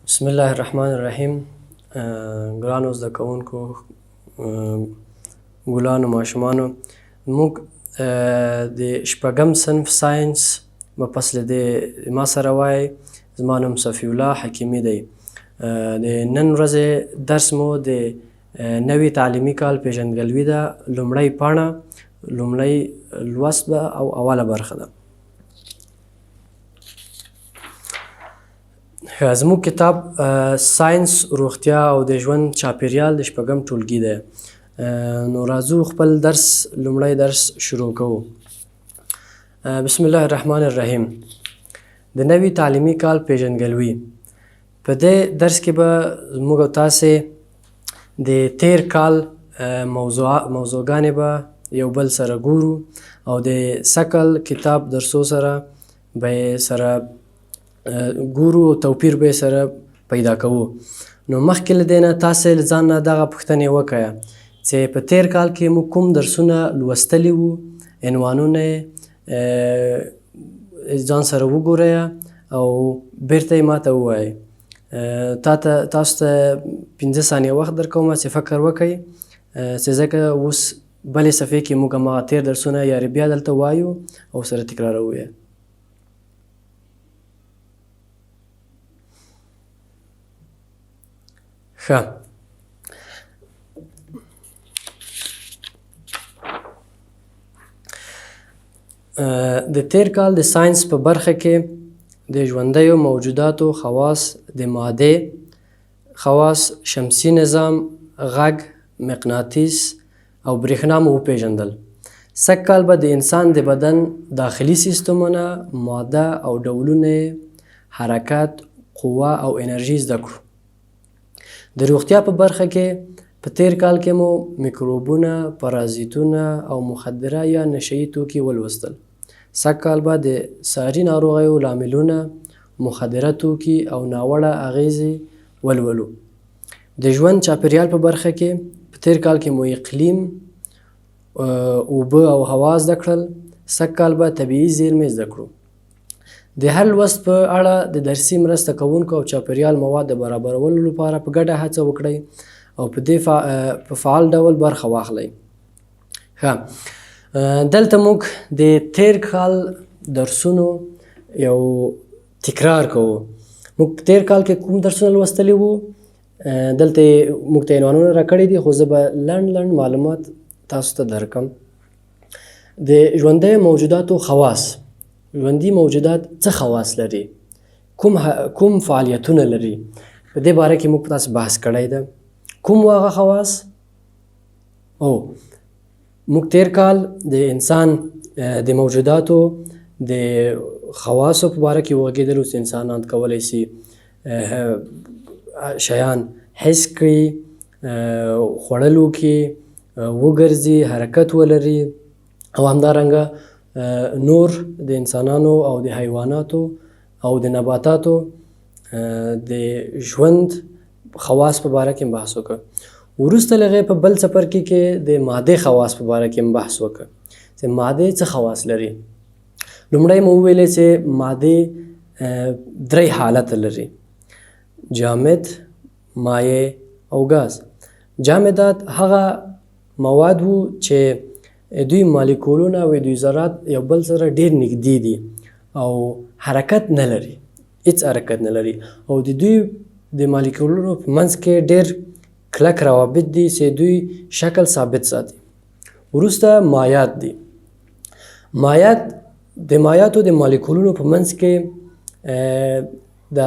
بسم الله الرحمن الرحیم. ګرانو زده کوونکو، ګلانو، ماشومانو، موږ د شپږم صنف ساینس په فصل د ما سره وایي. زما نوم صفي الله حکیمي دی. د نن ورځې درس مو د نوي تعلیمي کال پیژندګلوي ده. لومړی پاڼه، لومړی لوست به او اوله برخه ده. زموږ کتاب ساینس، روغتیا او د ژوند چاپیریال د شپږم ټولګي دی. نو راځو خپل درس، لومړی درس شروع کوو. بسم الله الرحمن الرحیم. د نوي تعلیمي کال پیژندګلوي. په دې درس کې به موږ او تاسې د تیر کال موضوعګانې به یو بل سره ګورو او د سږ کتاب درسو سره به سره ګورو او توپیر به سره پیدا کوو. نو مخکې له دې نه تاسې له ځان نه دغه پوښتنې وکړه چې په تیر کال کې موږ کوم درسونه لوستلي وو، عنوانونه یې ځان سره وګورئ او بیرته یې ماته ووایئ. تاسو ته 15 ثانیې وخت درکوم چې فکر وکړئ، چې ځکه اوس بلې صفحې کې موږ هماغه تیر درسونه یارې بیا دلته وایو او سره تکراروو یې. ښه، د تیر کال د ساینس په برخه کې د ژوندیو موجوداتو خواص، د مادې خواص، شمسي نظام، غږ، مقناطیس او برېښنا مو وپېژندل. سږ کال به د انسان د بدن داخلي سیستمونه، ماده او ډولونه، حرکت، قوه او انرژي زده کړو. د روغتیا په برخه کې په تیر کال کې مو میکروبونه، پرازیتونه او مخدره یا نشهیي توکي ولوستل. سږ کال به د ساري ناروغیو لاملونه، مخدره توکي او ناوړه اغیزې ولولو. د ژوند چاپیریال په برخه کې په تیر کال کې مو اقلیم، اوبه او هوا زده کړل. سږ کال به طبیعي زیرمې زده کړو. د هر لوست په اړه د درسي مرسته کوونکو او چاپیریال مواد د برابرولو لپاره په ګډه هڅه وکړئ او په دې په فعال ډول برخه واخلئ. ښه، دلته موږ د تیر کال درسونو یو تکرار کوو. موږ په تیر کال کې کوم درسونه لوستلي وو، دلته موږ ته عنوانونه راکړي دي، خو زه به لنډ معلومات تاسو ته درکم. د ژوندیو موجوداتو خواص. ژوندي موجودات څه خواص لري، کوم فعالیتونه لري، په دې باره کې موږ تاسو بحث کړی ده. کوم هغه خواص؟ موږ تیر کال د انسان د موجوداتو د خواصو په باره کې وغږېدلو چې انسانان کولی شي شیان حس کړي، خوړل وکړي، وګرځي، حرکت ولري او همدارنګه نور د انسانانو او د حیواناتو او د نباتاتو د ژوند خواص په باره کې بحث وکړ. وروسته له هغې په بل څپرکي کې د مادې خواص په باره کې بحث وکړ چې مادې څه خواص لري. لومړی مو وویلې چې مادې 3 حالته لري: جامد، مایع او ګاز. جامدات هغه مواد وو چې دوی مالیکولونه او دوی ذرات یو بل سره ډیر نږدې دي او حرکت نه لري، هیڅ حرکت نه لري، او د دوی د مالیکولونو په منځ کې ډیر کلک روابط دي چې دوی شکل ثابت ساتي. وروسته مایعات دي. مایعات د مایعاتو د مالیکولونو په منځ کې د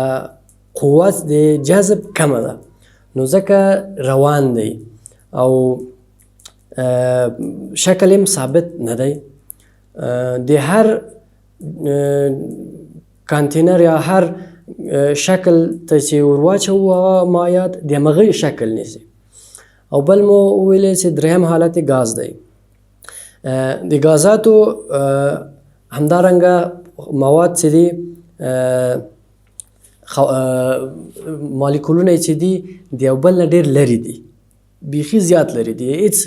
قوت د جذب کمه ده، نو ځکه روان دی او شکل هم ثابت نه دی. د هر کانتینر یا هر شکل ته چې ورواچوو مایعات د همغه شکل نیسي. او بل مو وویلی چې دریم حالت ګاز دی. د ګازاتو همدارنګه مواد چې دي، مالیکولونه چې دي د یو بل نه ډېر لرې دي، بیخي زیات لرې دي، هېڅ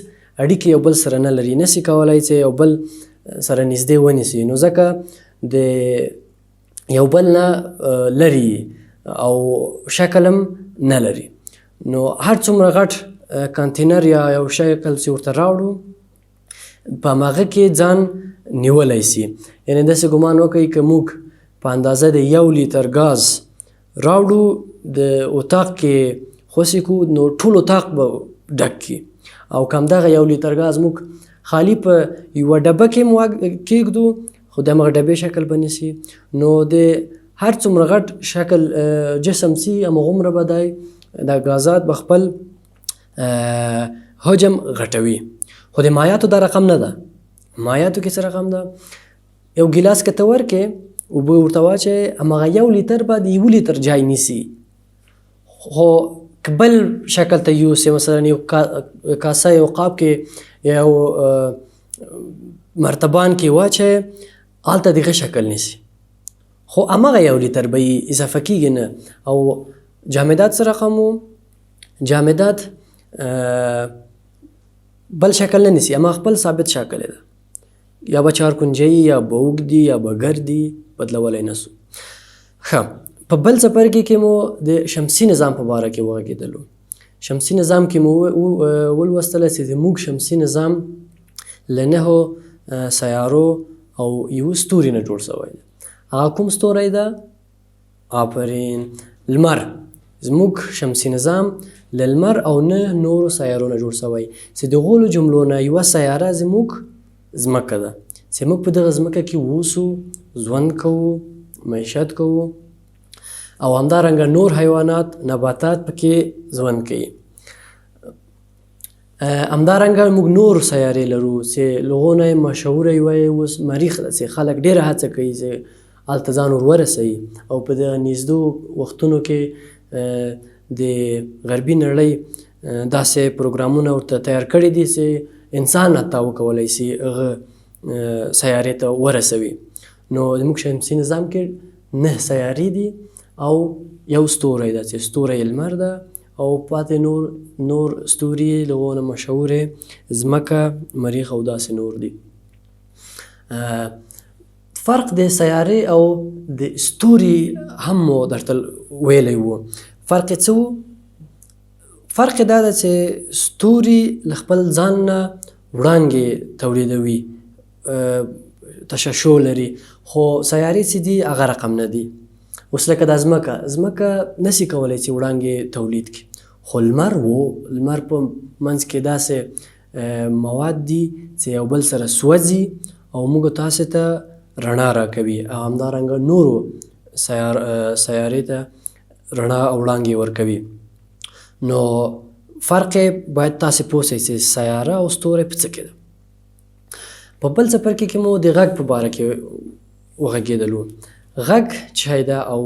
اړیکې یو بل سره نه لري، نشي کولی چې یو بل سره نږدې ونیسي. نو ځکه د یو بل نه لرې او شکل هم نه لري. نو هر څومره غټ کانتینر یا یو شکل چې ورته راوړو په هماغه کې ځان نیولی سي. یعنې داسې ګمان وکړئ که موږ په اندازه د 1 لیتر ګاز راوړو د اتاق کې خوسې کړو نو ټول اتاق به ډک کړي، او که همدغه 1 لیتر ګاز موږ خالی په یوه ډبه کې کېږدو خو د همغه ډبې شکل به نیسي. نو د هر څومره غټ شکل جسم سي همغومره به دا ګازات به خپل حجم غټوي. خو د مایعاتو دا رقم نه ده. مایعاتو کې څه رقم ده؟ یو ګیلاس که ته ورکې اوبه ورته واچوې همغه 1 لیتر به د 1 لیتر جای نیسي. خو که بل شکل ته یوسې، مثلا یو کاسه یو قاب کې یو مرتبان کې واچوې هلته دغه شکل نیسي، خو همغه 1 لیتر به یې اضافه کېږي نه. او جامدات څه رقم و؟ جامدات بل شکل نه نیسي، اما خپل ثابت شکل ده، یا به 4 کنجی یا به اوږدي یا به ګردي، بدلولی نه سو. ښه، په بل څپرکي کې مو د شمسي نظام په باره کې وغږېدلو. شمسي نظام کې مو ولوستله چې زموږ شمسي نظام له 9 سیارو او یو ستوري نه جوړ شوی دی. هغه کوم ستوری ده؟ آفرین، لمر. زموږ شمسي نظام له لمر او 9 نورو سیارو نه جوړ شوی چې د غولو جملو نه یوه سیاره زموږ ځمکه ده، چې موږ په دغه ځمکه کې اوسو، ژوند کوو، معیشت کوو، او همدارنګه نور حیوانات نباتات پکې ژوند کوي. همدارنګه موږ نور سیارې لرو چې له هغو نه مشهوره یوه اوس مریخ ده چې خلک ډېره هڅه کوي چې هلته ځان ور ورسوي، او په دغه نږدو وختونو کې د غربي نړۍ داسې پروګرامونه ورته تیار کړي دي چې انسان حتی وکولی سي هغه سیارې ته ورسوي. نو زموږ شمسي نظام کې 9 سیارې دي او یو ستوری ده چې ستوری لمر ده، او پاتې نور ستوري له هغو نه مشهورې ځمکه، مریخ او داسې نور دي. فرق د سیارې او د ستوري هم مو درته ویلی و. فرق یې څه و؟ فرق یې دا ده چې ستوري له خپل ځان نه وړانګې تولیدوي، تشعشع لري، خو سیارې چې دي هغه رقم نه دي. اوس لکه دا ځمکه نسي کولی چې وړانګې تولید کړي، خو لمر په منځ کې داسې مواد دي چې یو بل سره سوځي او موږ تاسې ته رڼا راکوي، او همدارنګه نورو سیارې ته رڼا او وړانګې ورکوي. نو فرق باید تاسې پوه شئ چې سیاره او ستوری په څه کې ده. په بل څپرکي کې مو د غږ په باره کې وغږېدلو. غږ څه ده او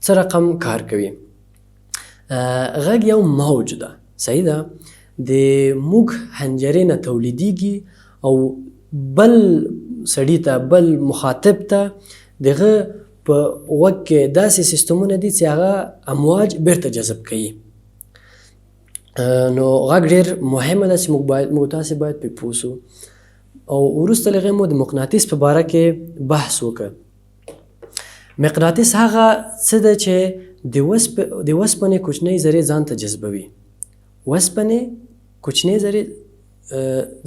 څه رقم کار کوي؟ غږ یو موج ده، صحیح ده، د موږ حنجرې نه تولیدیږي او بل سړي ته، بل مخاطب ته دغه په غوږ کې داسې سیستمونه دي چې هغه امواج بیرته جذب کوي. نو غږ ډېر مهمه ده چې موږ تاسې باید پرې پوه سو. او وروسته له هغې مو د مقناطیس په باره کې بحث وکړ. مقناطیس هغه څه ده چې د وسپنې کوچنۍ ذرې ځان ته جذبوي. وسپنې کوچنۍ ذرې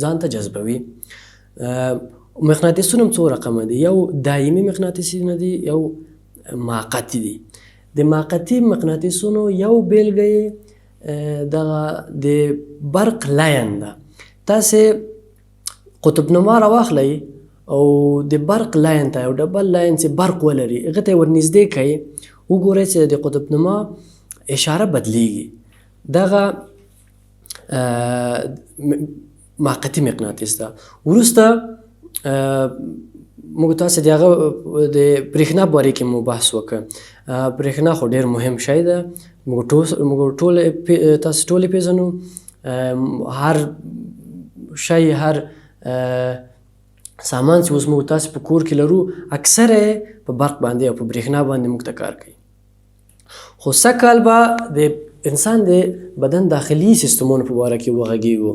ځان ته جذبوي. مقناطیسونه هم څو رقمه دي، یو دایمي مقناطیسونه دي، یو موقتي دي. د موقتي مقناطیسونو یو بیلګه یې دغه د برق لاین ده. تاسې قطب نما راواخلئ او د برق لاین ته، یو ډبل لاین چې برق ولري، هغه ته یې ورنږدې کړئ، وګورئ چې د قطب نما اشاره بدلیږي. دغه موقتي مقناطیس ده. وروسته موږ تاسې د هغه د برېښنا باره کې مو بحث وکړ. برېښنا خو ډېر مهم شی ده، موږ تاسې ټولې پېژنو. هر شی، هر سامان چې اوس موږ تاسې په کور کې لرو اکثره یې په برق باندې او په برېښنا باندې موږ ته کار کوي. خو سږکال به د انسان د بدن داخلي سیستمونو په باره کې وغږېږو.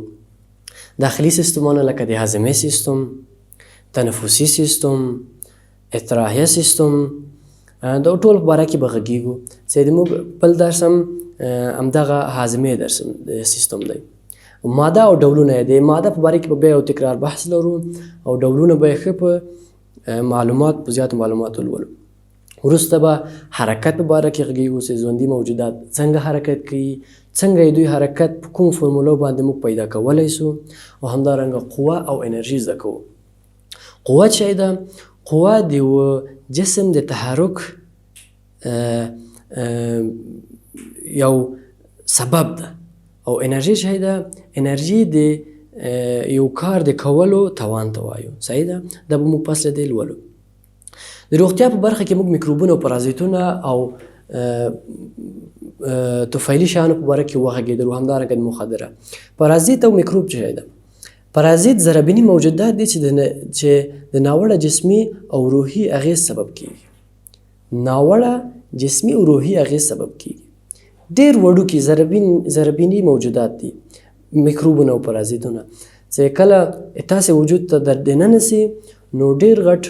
داخلي سیستمونه لکه د هاضمې سیستم، تنفسي سیستم، اطراحیه سیستم، د ټول په باره کې به غږیږو چې زموږ بل درس هم همدغه هاضمې درس سیستم دی. ماده او ډولونه یې د ماده په باره کې به بیا یو تکرار بحث لرو او ډولونه به یې ښه په معلومات په زیاتو معلوماتو ولولو. وروسته به حرکت په باره کې غږیږو چې ژوندي موجودات څنګه حرکت کوي، څنګه یې دوی حرکت په کومو فرمولو باندې موږ پیدا کولی سو، او همدارنګه قوه او انرژي زده کوو. قوه چې ده، قوه د یوه جسم د تحرک یو سبب ده، او انرژي چې ده، انرژي د یو کار د کولو توان ته وایو. صحیح ده؟ دا به موږ پس له دې لولو. د روغتیا په برخه کې موږ میکروبونه او پرازیتونه او طفیلي شیانو په باره کې وغږېدلو. همدارنګه د مخدره پرازیت او میکروب چې ده، پرازیت ضربیني موجودات دي چې د ناوړه جسمي او روحي اغېز سبب کیږي. ناوړه جسمي او روحي اغېز سبب کیږي. ډېر وړوکي ضربیني موجودات دي میکروبونه او پرازیتونه چې کله تاسې وجود ته در دننه سي نو ډېر غټ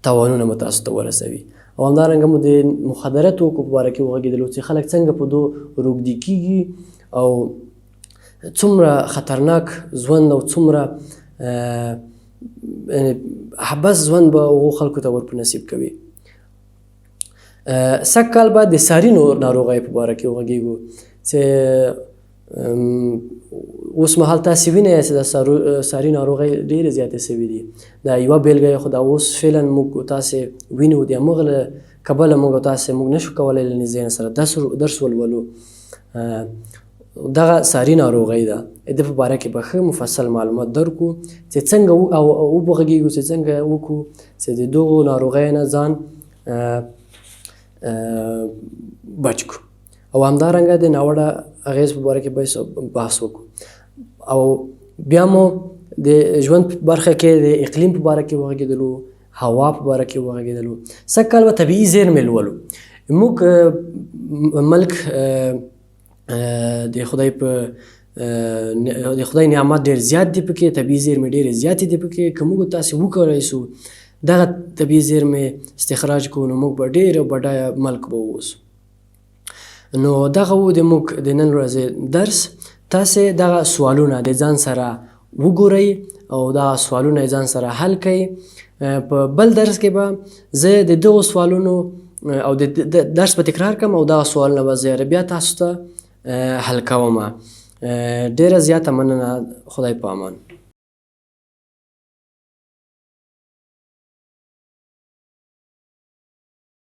تاوانونه مو تاسو ته ورسوي. او همدارنګه مو د مخدره توکو په باره کې وغږېدلو چې خلک څنګه په دو روږدي کیږي او څومره خطرناک ژوند او څومره حبس ژوند به هغو خلکو ته ور په نصیب کوي. سږ کال به د ساري ناروغیو په باره کې وغږېږو چې اوس مهال تاسې وینئ چې د ساري ناروغۍ ډېرې زیاتې سوي دي. دا یوه بېلګه خو دا اوس فعلا موږ تاسې وینو د همغه له کبله موږ نشو کولی له ذهن سره درس ولولو. دغه ساري ناروغۍ ده، د په باره کې به ښه مفصل معلومات درکو چې څنګه وغږېږو، چې څنګه وکړو چې د دغو ناروغیو نه ځان بچ کړو. او همدارنګه د ناوړه اغېز په باره کې به بحث وکړو. او بیا مو د ژوند په برخه کې د اقلیم په باره کې وغږېدلو، هوا په باره کې وغږېدلو. سږ کال به طبیعي زیرمې لولو. موږ ملک د خدای نعمت ډېر زیات دی پکې، طبیعي زیرمې ډېرې زیاتې دي پکې. که موږ تاسې وکولی سو دغه طبیعي زیرمې استخراج کړو نو موږ به ډېر بډایه ملک به واوسو. نو دغه و د موږ د نن ورځې درس. تاسې دغه سوالونه د ځان سره وګورئ او دغه سوالونه یې ځان سره حل کړئ. په بل درس کې به زه د دغو سوالونو او د درس به تکرار کړم او دغه سوالونه به زه بیا تاسو ته حل کوم. ډېره زیاته مننه. خدای په امان.